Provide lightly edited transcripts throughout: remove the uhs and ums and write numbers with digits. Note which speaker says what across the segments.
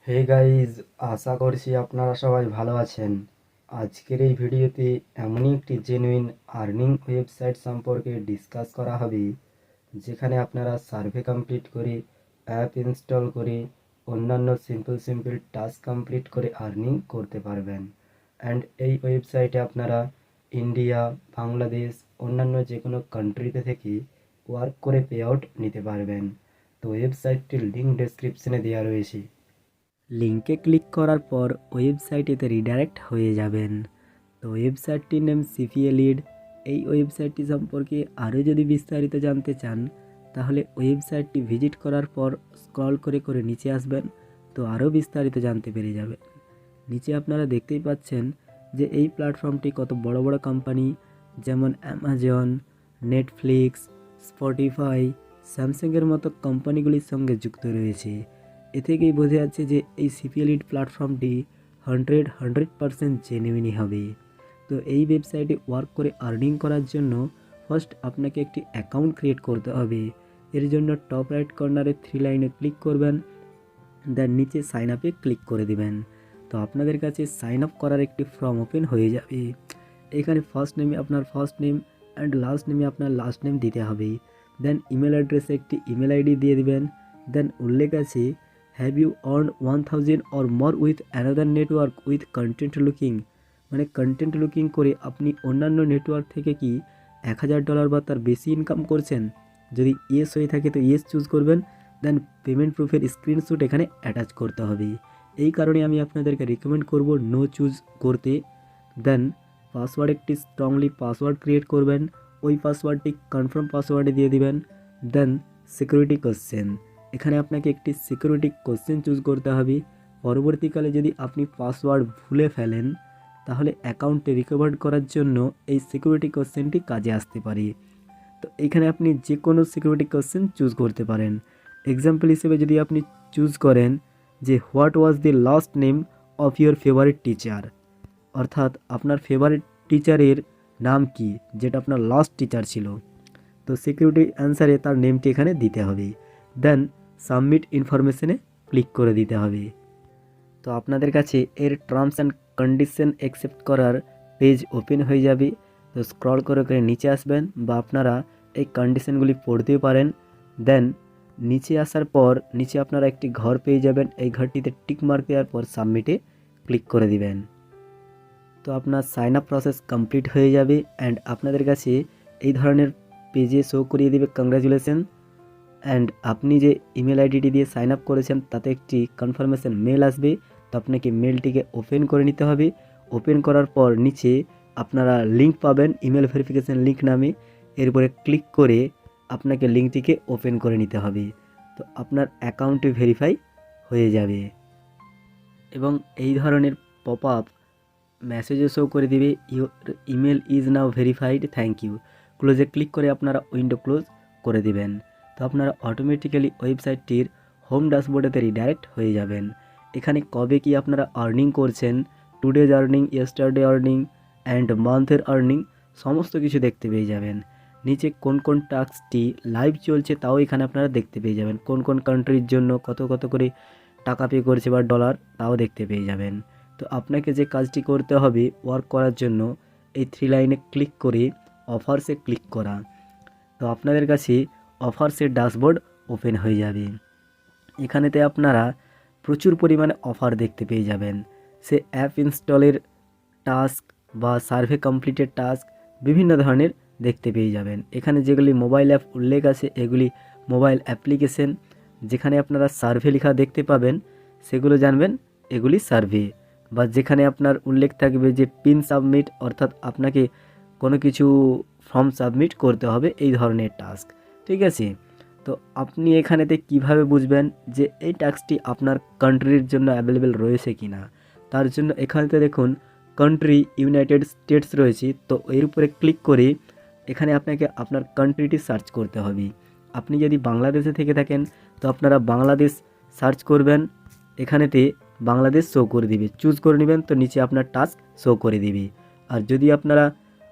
Speaker 1: Hey guys, আশা করছি আপনারা সবাই ভালো আছেন। আজকের এই ভিডিওতে এমনই একটি জেনুইন আর্নিং ওয়েবসাইট সম্পর্কে ডিসকাস করা হবে, যেখানে আপনারা সার্ভে কমপ্লিট করে, অ্যাপ ইনস্টল করে, অন্যান্য সিম্পল টাস্ক কমপ্লিট করে আর্নিং করতে পারবেন। অ্যান্ড এই ওয়েবসাইটে আপনারা ইন্ডিয়া, বাংলাদেশ, অন্যান্য যে কোনো কান্ট্রিতে থেকে ওয়ার্ক করে পে আউট নিতে পারবেন। তো ওয়েবসাইটটির লিঙ্ক ডেসক্রিপশনে দেওয়া রয়েছে। লিঙ্কে ক্লিক করার পর ওয়েবসাইটেতে রিডাইরেক্ট হয়ে যাবেন। তো ওয়েবসাইটটির নাম সিপিএ লিড। এই ওয়েবসাইটটি সম্পর্কে আরও যদি বিস্তারিত জানতে চান, তাহলে ওয়েবসাইটটি ভিজিট করার পর স্ক্রল করে করে নিচে আসবেন, তো আরও বিস্তারিত জানতে পেরে যাবেন। নিচে আপনারা দেখতেই পাচ্ছেন যে এই প্ল্যাটফর্মটি কত বড় বড় কোম্পানি যেমন অ্যামাজন, নেটফ্লিক্স, স্পটিফাই, স্যামসাংয়ের মতো কোম্পানিগুলির সঙ্গে যুক্ত রয়েছে। এ থেকেই বোঝা যাচ্ছে যে এই সিপিএলিড প্ল্যাটফর্মটি 100% জেনুইনই হবে। তো এই ওয়েবসাইটে ওয়ার্ক করে আর্নিং করার জন্য ফার্স্ট আপনাকে একটি অ্যাকাউন্ট ক্রিয়েট করতে হবে। এর জন্য টপ রাইট কর্নারে 3 লাইনে ক্লিক করবেন, দেন নিচে সাইন আপে ক্লিক করে দিবেন। তো আপনাদের কাছে সাইন আপ করার একটি ফর্ম ওপেন হয়ে যাবে। এখানে ফার্স্ট নেমে আপনার ফার্স্ট নেম অ্যান্ড লাস্ট নেমে আপনার লাস্ট নেম দিতে হবে। দেন ইমেল অ্যাড্রেসে একটি ইমেল আইডি দিয়ে দিবেন। দেন উল্লেখ আছে have you earn 1000 or more with another network with content looking, মানে কন্টেন্ট লুকিং করে আপনি অন্যান্য নেটওয়ার্ক থেকে কি $1000 বা তার বেশি ইনকাম করছেন। যদি ইয়েস হয়ে থাকে তো ইয়েস চুজ করবেন। দেন পেমেন্ট প্রুফের স্ক্রিনশট এখানে অ্যাটাচ করতে হবে। এই কারণে আমি আপনাদেরকে রিকমেন্ড করব নো চুজ করতে। দেন পাসওয়ার্ড একটি স্ট্রংলি পাসওয়ার্ড ক্রিয়েট করবেন, ওই পাসওয়ার্ডটি কনফার্ম পাসওয়ার্ডে দিয়ে দিবেন। দেন সিকিউরিটি কোশ্চেন, এখানে আপনাকে একটি সিকিউরিটি কোশ্চেন চুজ করতে হবে। পরবর্তীকালে যদি আপনি পাসওয়ার্ড ভুলে ফেলেন, তাহলে অ্যাকাউন্টে রিকভার করার জন্য এই সিকিউরিটি কোশ্চেনটি কাজে আসতে পারে। তো এখানে আপনি যে কোনো সিকিউরিটি কোশ্চেন চুজ করতে পারেন। এক্সাম্পল হিসেবে যদি আপনি চুজ করেন যে what was the last name of your favourite teacher, অর্থাৎ আপনার ফেভারিট টিচারের নাম কি, যেটা আপনার লাস্ট টিচার ছিল, তো সিকিউরিটি অ্যান্সারে তার নেমটি এখানে দিতে হবে। দেন সাবমিট ইনফরমেশনে ক্লিক করে দিতে হবে। তো আপনাদের কাছে এর টার্মস অ্যান্ড কন্ডিশন অ্যাকসেপ্ট করার পেজ ওপেন হয়ে যাবে। তো স্ক্রল করে করে নিচে আসবেন, বা আপনারা এই কন্ডিশনগুলি পড়তেও পারেন। দেন নিচে আসার পর নিচে আপনারা একটি ঘর পেয়ে যাবেন। এই ঘরটিতে টিক মার্ক দেওয়ার পর সাবমিটে ক্লিক করে দিবেন। তো আপনার সাইন আপ প্রসেস কমপ্লিট হয়ে যাবে অ্যান্ড আপনাদের কাছে এই ধরনের পেজে শো করিয়ে দেবে কংগ্রাচুলেশন। অ্যান্ড আপনি যে ইমেল আইডিটি দিয়ে সাইন আপ করেছেন তাতে একটি কনফার্মেশন মেল আসবে। তো আপনাকে মেলটিকে ওপেন করে নিতে হবে। ওপেন করার পর নিচে আপনারা লিঙ্ক পাবেন, ইমেল ভেরিফিকেশন লিঙ্ক নামে। এরপরে ক্লিক করে আপনাকে লিঙ্কটিকে ওপেন করে নিতে হবে। তো আপনার অ্যাকাউন্টটি ভেরিফাই হয়ে যাবে এবং এই ধরনের পপ আপ মেসেজও শো করে দিবে your email is now verified, thank you. ক্লোজে ক্লিক করে আপনারা উইন্ডো ক্লোজ করে দিবেন। তো আপনারা অটোমেটিক্যালি ওয়েবসাইটটির হোম ড্যাশবোর্ডেতে রিডাইরেক্ট হয়ে যাবেন। এখানে কবে কি আপনারা আর্নিং করছেন, today's earning, yesterday earning and মান্থের আর্নিং, সমস্ত কিছু দেখতে পেয়ে যাবেন। নিচে কোন কোন টাস্কটি লাইভ চলছে তাও এখানে আপনারা দেখতে পেয়ে যাবেন। কোন কোন কান্ট্রির জন্য কত কত করে টাকা পে করছে বা ডলার, তাও দেখতে পেয়ে যাবেন। তো আপনাকে যে কাজটি করতে হবে ওয়ার্ক করার জন্য এই 3 লাইনে ক্লিক করে অফার্সে ক্লিক করা। তো আপনাদের কাছে অফার্সের ড্যাশবোর্ড ওপেন হয়ে যাবে। এখানেতে আপনারা প্রচুর পরিমাণে অফার দেখতে পেয়ে যাবেন। সে অ্যাপ ইনস্টলের টাস্ক বা সার্ভে কমপ্লিটের টাস্ক বিভিন্ন ধরনের দেখতে পেয়ে যাবেন। এখানে যেগুলি মোবাইল অ্যাপ উল্লেখ আছে এগুলি মোবাইল অ্যাপ্লিকেশন। যেখানে আপনারা সার্ভে লেখা দেখতে পাবেন সেগুলো জানবেন এগুলি সার্ভে। বা যেখানে আপনার উল্লেখ থাকবে যে পিন সাবমিট, অর্থাৎ আপনাকে কোনো কিছু ফর্ম সাবমিট করতে হবে, এই ধরনের টাস্ক। ঠিক আছে, তো আপনি এখানেতে কিভাবে বুঝবেন যে এই টাস্কটি আপনার কান্ট্রির জন্য অ্যাভেলেবেল রয়েছে কি না? তার জন্য এখানেতে দেখুন কান্ট্রি ইউনাইটেড স্টেটস রয়েছে। তো এর উপরে ক্লিক করে এখানে আপনাকে আপনার কান্ট্রিটি সার্চ করতে হবে। আপনি যদি বাংলাদেশে থেকে থাকেন তো আপনারা বাংলাদেশ সার্চ করবেন, এখানেতে বাংলাদেশ শো করে দিবে, চুজ করে নেবেন, তো নিচে আপনার টাস্ক শো করে দিবে। আর যদি আপনারা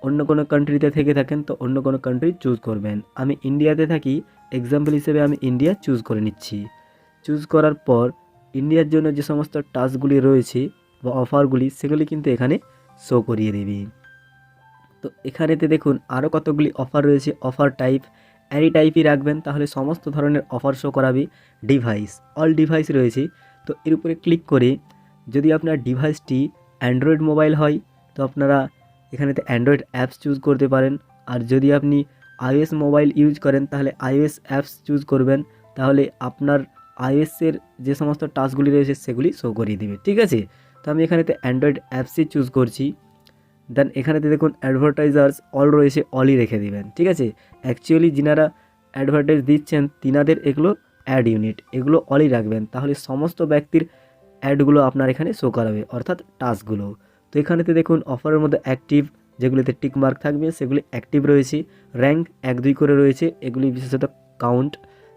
Speaker 1: অন্য কোনো কান্ট্রিতে থেকে থাকেন তো অন্য কোনো কান্ট্রি চুজ করবেন। আমি ইন্ডিয়াতে থাকি, এক্সাম্পল হিসেবে আমি ইন্ডিয়া চুজ করে নিচ্ছি। চুজ করার পর ইন্ডিয়ার জন্য যে সমস্ত টাস্কগুলি রয়েছে বা অফারগুলি সেগুলি কিন্তু এখানে শো করিয়ে দেবে। তো এখানেতে দেখুন আরও কতগুলি অফার রয়েছে। অফার টাইপ অ্যানি টাইপই রাখবেন, তাহলে সমস্ত ধরনের অফার শো করাবে। ডিভাইস অল ডিভাইস রয়েছে, তো এর উপরে ক্লিক করে যদি আপনার ডিভাইসটি অ্যান্ড্রয়েড মোবাইল হয় তো আপনারা এখানেতে অ্যান্ড্রয়েড অ্যাপস চুজ করতে পারেন। আর যদি আপনি আইওএস মোবাইল ইউজ করেন তাহলে আইওএস অ্যাপস চুজ করবেন, তাহলে আপনার আইওএসের যে সমস্ত টাস্কগুলি রয়েছে সেগুলি শো করিয়ে দেবে। ঠিক আছে, তো আমি এখানেতে অ্যান্ড্রয়েড অ্যাপসই চুজ করছি। দেন এখানেতে দেখুন অ্যাডভার্টাইজার্স অল রয়েছে, অলই রেখে দেবেন। ঠিক আছে, অ্যাকচুয়ালি যিনারা অ্যাডভার্টাইজ দিচ্ছেন তিনাদের এগুলো অ্যাড ইউনিট, এগুলো অলই রাখবেন, তাহলে সমস্ত ব্যক্তির অ্যাডগুলো আপনার এখানে শো করাবে, অর্থাৎ টাস্কগুলো। তো এখানেতে দেখুন অফারের মধ্যে অ্যাক্টিভ যেগুলিতে টিক মার্ক থাকবে সেগুলি অ্যাক্টিভ রয়েছে। র্যাঙ্ক 1-2 করে রয়েছে, এগুলি বিশেষত কাউন্ট।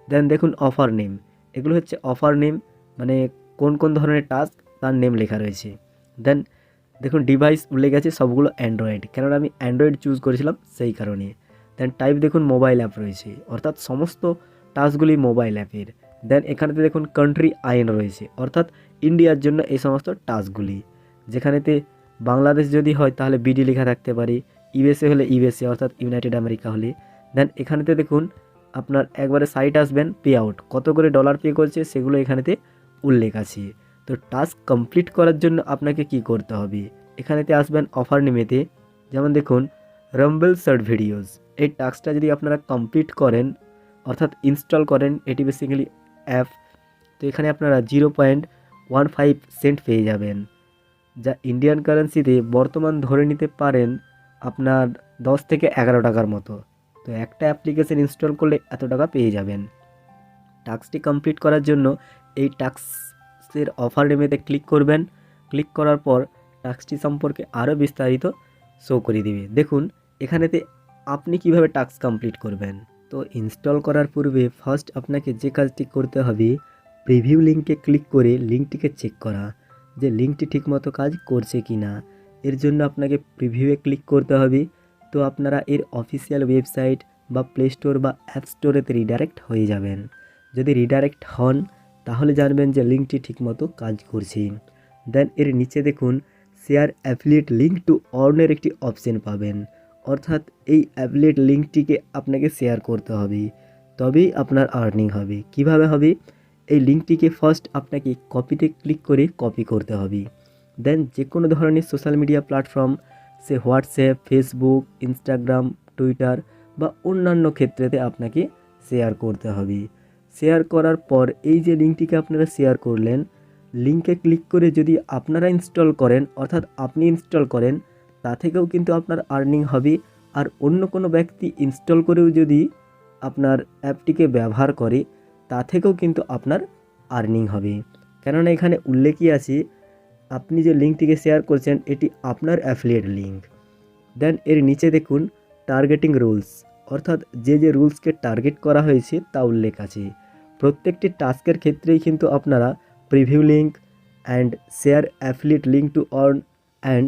Speaker 1: দেন দেখুন অফার নেম, এগুলো হচ্ছে অফার নেম, মানে কোন কোন ধরনের টাস্ক তার নেম লেখা রয়েছে। দেন দেখুন ডিভাইস উল্লেখ আছে সবগুলো অ্যান্ড্রয়েড, কেননা আমি অ্যান্ড্রয়েড চুজ করেছিলাম সেই কারণে। দেন টাইপ দেখুন মোবাইল অ্যাপ রয়েছে, অর্থাৎ সমস্ত টাস্কগুলি মোবাইল অ্যাপের। দেন এখানেতে দেখুন কান্ট্রি আইন রয়েছে, অর্থাৎ ইন্ডিয়ার জন্য এই সমস্ত টাস্কগুলি। যেখানেতে বাংলাদেশ যদি হয় তাহলে বিডি লেখা থাকতে পারে, ইউএসএ হলে ইউএসএ অর্থাৎ ইউনাইটেড আমেরিকা হলে। দেন এখানেতে দেখুন আপনার একবারে সাইট আসবেন, পে আউট কত করে ডলার পে করছে সেগুলো এখানেতে উল্লেখ আছে। তো টাস্ক কমপ্লিট করার জন্য আপনাকে কি করতে হবে, এখানেতে আসবেন অফার নেমেতে। যেমন দেখুন রাম্বল শর্ট ভিডিওস, এই টাস্কটা যদি আপনারা কমপ্লিট করেন অর্থাৎ ইনস্টল করেন, এটি বেসিক্যালি অ্যাপ, তো এখানে আপনারা 0.15 সেন্ট পেয়ে যাবেন, যা ইন্ডিয়ান কারেন্সিতে বর্তমান ধরে নিতে পারেন আপনার 10 থেকে 11 টাকার মতো। তো একটা অ্যাপ্লিকেশন ইনস্টল করলে এত টাকা পেয়ে যাবেন। টাস্কটি কমপ্লিট করার জন্য এই টাস্কের অফার নেমেতে ক্লিক করবেন। ক্লিক করার পর টাস্কটি সম্পর্কে আরও বিস্তারিত শো করে দিবে। দেখুন এখানেতে আপনি কিভাবে টাস্ক কমপ্লিট করবেন। তো ইনস্টল করার পূর্বে ফার্স্ট আপনাকে যে কাজটি করতে হবে, প্রিভিউ লিঙ্কে ক্লিক করে লিঙ্কটিকে চেক করা যে লিঙ্কটি ঠিকমতো কাজ করছে কি না। এর জন্য আপনাকে প্রিভিউয়ে ক্লিক করতে হবে। তো আপনারা এর অফিসিয়াল ওয়েবসাইট বা প্লে স্টোর বা অ্যাপ স্টোরেতে রিডাইরেক্ট হয়ে যাবেন। যদি রিডাইরেক্ট হন তাহলে জানবেন যে লিঙ্কটি ঠিকমতো কাজ করছে। দেন এর নিচে দেখুন শেয়ার অ্যাফিলিয়েট লিঙ্ক টু আর্নের একটি অপশন পাবেন, অর্থাৎ এই অ্যাফিলিয়েট লিঙ্কটিকে আপনাকে শেয়ার করতে হবে, তবেই আপনার আর্নিং হবে। কিভাবে হবে, এই লিঙ্কটিকে ফার্স্ট আপনাকে কপিতে ক্লিক করে কপি করতে হবে। দেন যে কোনো ধরনের সোশ্যাল মিডিয়া প্ল্যাটফর্ম, সে হোয়াটসঅ্যাপ, ফেসবুক, ইনস্টাগ্রাম, টুইটার বা অন্যান্য ক্ষেত্রেতে আপনাকে শেয়ার করতে হবে। শেয়ার করার পর এই যে লিঙ্কটিকে আপনারা শেয়ার করলেন, লিঙ্কে ক্লিক করে যদি আপনারা ইনস্টল করেন অর্থাৎ আপনি ইনস্টল করেন, তা থেকেও কিন্তু আপনার আর্নিং হবে। আর অন্য কোনো ব্যক্তি ইনস্টল করেও যদি আপনার অ্যাপটিকে ব্যবহার করে, তা থেকেও কিন্তু আপনার আর্নিং হবে। কেননা এখানে উল্লেখই আছে আপনি যে লিঙ্কটিকে শেয়ার করছেন এটি আপনার অ্যাফিলিয়েট লিঙ্ক। দেন এর নিচে দেখুন টার্গেটিং রুলস, অর্থাৎ যে যে রুলসকে টার্গেট করা হয়েছে তা উল্লেখ আছে। প্রত্যেকটি টাস্কের ক্ষেত্রেই কিন্তু আপনারা preview link and share affiliate link to earn and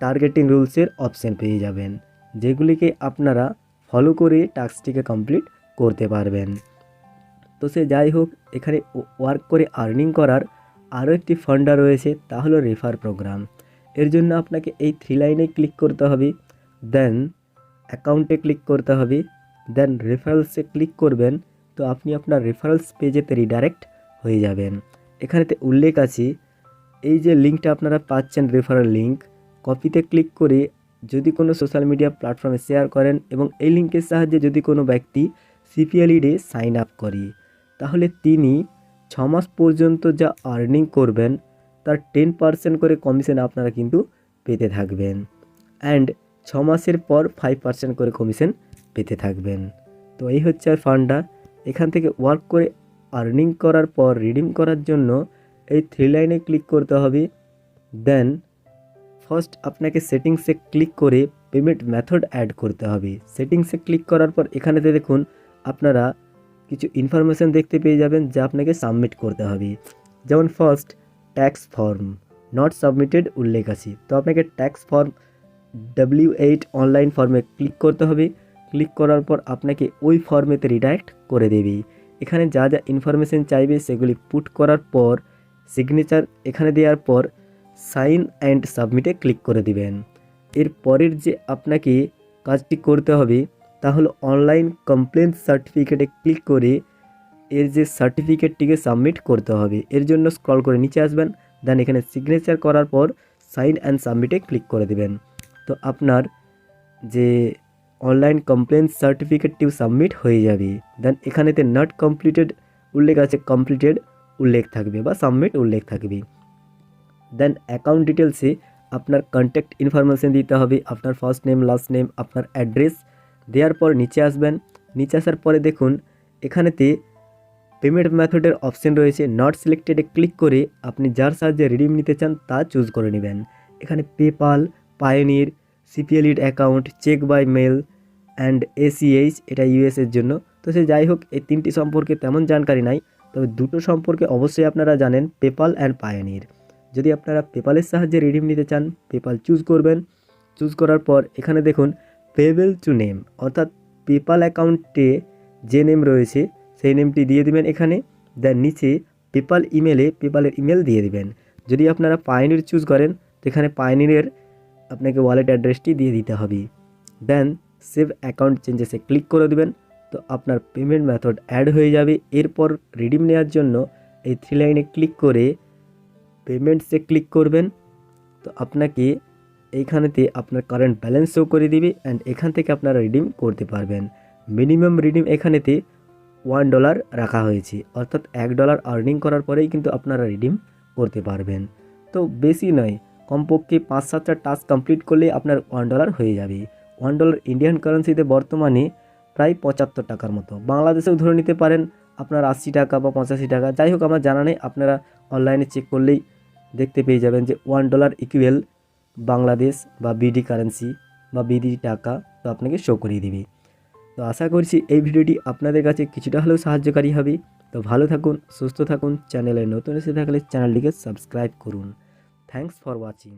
Speaker 1: targeting রুলসের অপশান পেয়ে যাবেন, যেগুলিকে আপনারা ফলো করে টাস্কটিকে কমপ্লিট করতে পারবেন। তো সে যাই হোক, এখানে ওয়ার্ক করে আর্নিং করার আরও একটি ফান্ডা রয়েছে, তা হলো রেফার প্রোগ্রাম। এর জন্য আপনাকে এই 3 লাইনে ক্লিক করতে হবে, দেন অ্যাকাউন্টে ক্লিক করতে হবে, দেন রেফারেলসে ক্লিক করবেন। তো আপনি আপনার রেফারেলস পেজেতে রিডাইরেক্ট হয়ে যাবেন। এখানেতে উল্লেখ আছে এই যে লিঙ্কটা আপনারা পাচ্ছেন রেফারেল লিঙ্ক, কপিতে ক্লিক করে যদি কোনো সোশ্যাল মিডিয়া প্ল্যাটফর্মে শেয়ার করেন এবং এই লিঙ্কের সাহায্যে যদি কোনো ব্যক্তি সিপিএলইডে সাইন আপ করে, তাহলে তিনি 6 মাস পর্যন্ত যা আর্নিং করবেন তার 10% করে কমিশন আপনারা কিন্তু পেতে থাকবেন, অ্যান্ড 6 মাসের পর 5% করে কমিশন পেতে থাকবেন। তো এই হচ্ছে আর ফান্ডা। এখান থেকে ওয়ার্ক করে আর্নিং করার পর রিডিম করার জন্য এই 3 লাইনে ক্লিক করতে হবে। দেন ফার্স্ট আপনাকে সেটিংসে ক্লিক করে পেমেন্ট মেথড অ্যাড করতে হবে। সেটিংসে ক্লিক করার পর এখানেতে দেখুন আপনারা কিছু ইনফরমেশান দেখতে পেয়ে যাবেন যা আপনাকে সাবমিট করতে হবে। যেমন first tax form not submitted উল্লেখ আছে, তো আপনাকে ট্যাক্স ফর্ম W8 অনলাইন ফর্মে ক্লিক করতে হবে। ক্লিক করার পর আপনাকে ওই ফর্মেতে রিডাইরেক্ট করে দেবে। এখানে যা যা ইনফরমেশান চাইবে সেগুলি পুট করার পর সিগনেচার এখানে দেওয়ার পর সাইন অ্যান্ড সাবমিটে ক্লিক করে দিবেন। এর পরের যে আপনাকে কাজটি করতে হবে তা হলো অনলাইন কমপ্লেন সার্টিফিকেটে ক্লিক করে এর যে সার্টিফিকেটটিকে সাবমিট করতে হবে। এর জন্য স্ক্রল করে নিচে আসবেন, দেন এখানে সিগনেচার করার পর সাইন অ্যান্ড সাবমিটে ক্লিক করে দিবেন। তো আপনার যে অনলাইন কমপ্লেন সার্টিফিকেটটিও সাবমিট হয়ে যাবে। দেন এখানেতে নট কমপ্লিটেড উল্লেখ আছে, কমপ্লিটেড উল্লেখ থাকবে বা সাবমিট উল্লেখ থাকবে। দেন অ্যাকাউন্ট ডিটেলসে আপনার কন্ট্যাক্ট ইনফরমেশন দিতে হবে, আপনার ফার্স্ট নেম, লাস্ট নেম, আপনার অ্যাড্রেস দেওয়ার পর নিচে আসবেন। নিচে আসার পরে দেখুন এখানেতে পেমেন্ট মেথডের অপশন রয়েছে, নট সিলেক্টেডে ক্লিক করে আপনি যার সাহায্যে রিডিম নিতে চান তা চুজ করে নেবেন। এখানে PayPal, Payoneer, CPALead account, check by mail and ACH, এটা ইউএসের জন্য। তো সে যাই হোক, এই তিনটি সম্পর্কে তেমন জানকারি নাই, তবে দুটো সম্পর্কে অবশ্যই আপনারা জানেন, পেপাল অ্যান্ড পায়োনির। যদি আপনারা পেপালের সাহায্যে রিডিম নিতে চান পেপাল চুজ করবেন। চুজ করার পর এখানে দেখুন পেবেল টু নেম, অর্থাৎ পেপাল অ্যাকাউন্টে যে নেম রয়েছে সেই নেমটি দিয়ে দিবেন এখানে। দেন নিচে পেপাল ইমেলে পেপালের ইমেল দিয়ে দিবেন। যদি আপনারা পায়োনির চুজ করেন তো এখানে পায়োনিরের আপনাকে ওয়ালেট অ্যাড্রেসটি দিয়ে দিতে হবে। দেন সেভ অ্যাকাউন্ট চেঞ্জেসে ক্লিক করে দেবেন। তো আপনার পেমেন্ট মেথড অ্যাড হয়ে যাবে। এরপর রিডিম নেওয়ার জন্য এই 3 লাইনে ক্লিক করে পেমেন্টসে ক্লিক করবেন। তো আপনাকে এইখানেতে আপনার কারেন্ট ব্যালেন্স শো করে দিবে অ্যান্ড এখান থেকে আপনারা রিডিম করতে পারবেন। মিনিমাম রিডিম এখানেতে $1 রাখা হয়েছে, অর্থাৎ $1 আর্নিং করার পরেই কিন্তু আপনারা রিডিম করতে পারবেন। তো বেশি নয়, কমপক্ষে 5-7টা টাস্ক কমপ্লিট করলে আপনার $1 হয়ে যাবে। $1 ইন্ডিয়ান কারেন্সিতে বর্তমানে প্রায় 75 টাকার মতো। বাংলাদেশেও ধরে নিতে পারেন আপনার 80 টাকা বা 85 টাকা, যাই হোক আমার জানা নেই, আপনারা অনলাইনে চেক করলেই দেখতে পেয়ে যাবেন যে $1 ইকুয়াল বাংলাদেশ বা বিডি কারেন্সি বা বিডি টাকা, তো আপনাকে শো করিয়ে দিবে। তো আশা করছি এই ভিডিওটি আপনাদের কাছে কিছুটা হলেও সাহায্যকারী হবে। তো ভালো থাকুন, সুস্থ থাকুন, চ্যানেলে নতুন এসে থাকলে চ্যানেলটিকে সাবস্ক্রাইব করুন। Thanks for watching.